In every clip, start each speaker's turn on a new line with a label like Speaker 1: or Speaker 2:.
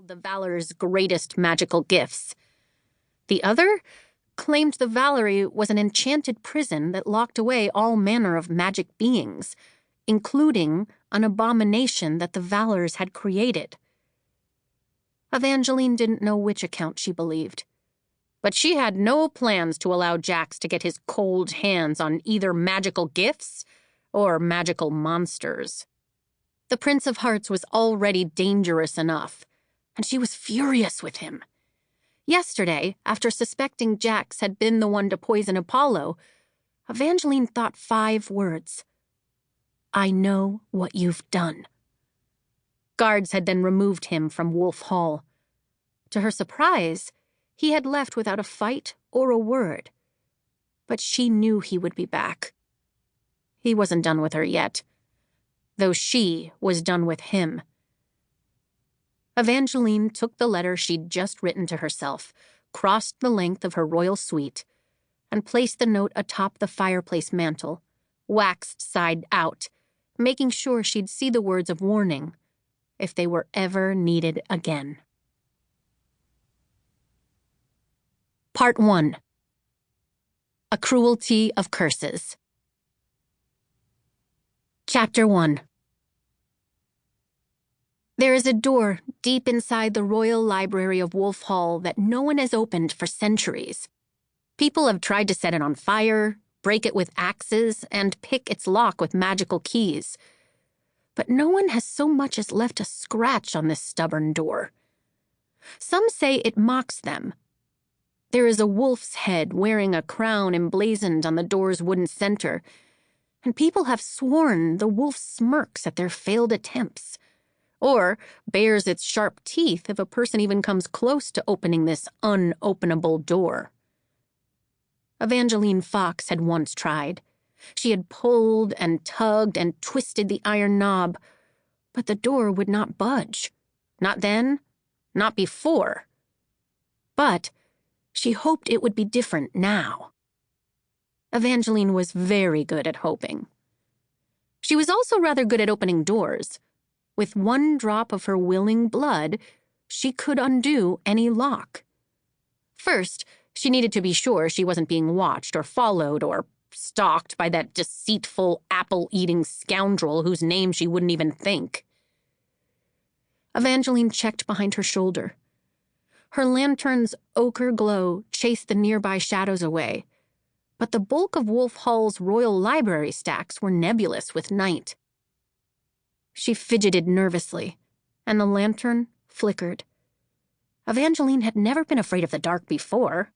Speaker 1: held the Valor's greatest magical gifts. The other claimed the Valerie was an enchanted prison that locked away all manner of magic beings, including an abomination that the Valors had created. Evangeline didn't know which account she believed, but she had no plans to allow Jax to get his cold hands on either magical gifts or magical monsters. The Prince of Hearts was already dangerous enough, and she was furious with him. Yesterday, after suspecting Jax had been the one to poison Apollo, Evangeline thought 5 words. I know what you've done. Guards had then removed him from Wolf Hall. To her surprise, he had left without a fight or a word. But she knew he would be back. He wasn't done with her yet, though she was done with him. Evangeline took the letter she'd just written to herself, crossed the length of her royal suite, and placed the note atop the fireplace mantel, waxed side out, making sure she'd see the words of warning if they were ever needed again. Part 1. A Cruelty of Curses. Chapter 1. There is a door deep inside the Royal Library of Wolf Hall that no one has opened for centuries. People have tried to set it on fire, break it with axes, and pick its lock with magical keys. But no one has so much as left a scratch on this stubborn door. Some say it mocks them. There is a wolf's head wearing a crown emblazoned on the door's wooden center, and people have sworn the wolf smirks at their failed attempts, or bares its sharp teeth if a person even comes close to opening this unopenable door. Evangeline Fox had once tried. She had pulled and tugged and twisted the iron knob, but the door would not budge. Not then, not before. But she hoped it would be different now. Evangeline was very good at hoping. She was also rather good at opening doors. With one drop of her willing blood, she could undo any lock. First, she needed to be sure she wasn't being watched or followed or stalked by that deceitful, apple-eating scoundrel whose name she wouldn't even think. Evangeline checked behind her shoulder. Her lantern's ochre glow chased the nearby shadows away, but the bulk of Wolf Hall's royal library stacks were nebulous with night. She fidgeted nervously, and the lantern flickered. Evangeline had never been afraid of the dark before.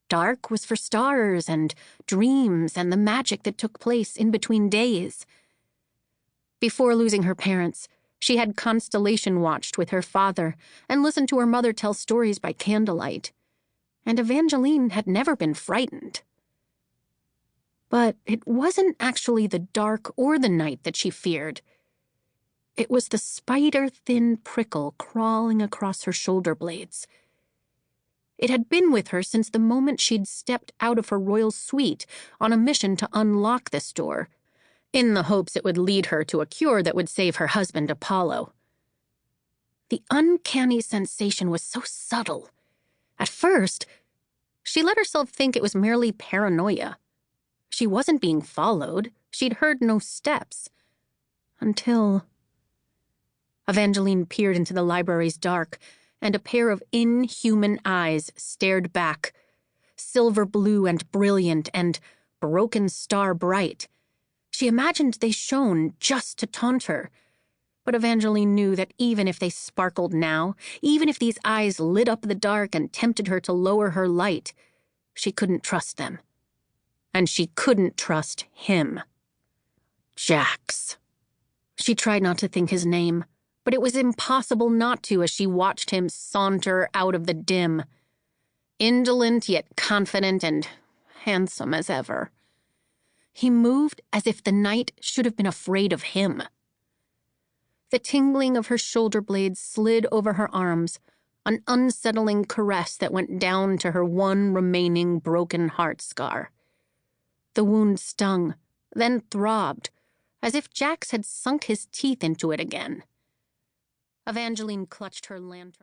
Speaker 1: Dark was for stars and dreams and the magic that took place in between days. Before losing her parents, she had constellation watched with her father and listened to her mother tell stories by candlelight, and Evangeline had never been frightened. But it wasn't actually the dark or the night that she feared. It was the spider-thin prickle crawling across her shoulder blades. It had been with her since the moment she'd stepped out of her royal suite on a mission to unlock this door, in the hopes it would lead her to a cure that would save her husband Apollo. The uncanny sensation was so subtle. At first, she let herself think it was merely paranoia. She wasn't being followed. She'd heard no steps. Until Evangeline peered into the library's dark, and a pair of inhuman eyes stared back, silver blue and brilliant and broken star bright. She imagined they shone just to taunt her, but Evangeline knew that even if they sparkled now, even if these eyes lit up the dark and tempted her to lower her light, she couldn't trust them. And she couldn't trust him. Jax. She tried not to think his name, but it was impossible not to as she watched him saunter out of the dim, indolent yet confident and handsome as ever. He moved as if the night should have been afraid of him. The tingling of her shoulder blades slid over her arms, an unsettling caress that went down to her one remaining broken heart scar. The wound stung, then throbbed, as if Jax had sunk his teeth into it again. Evangeline clutched her lantern.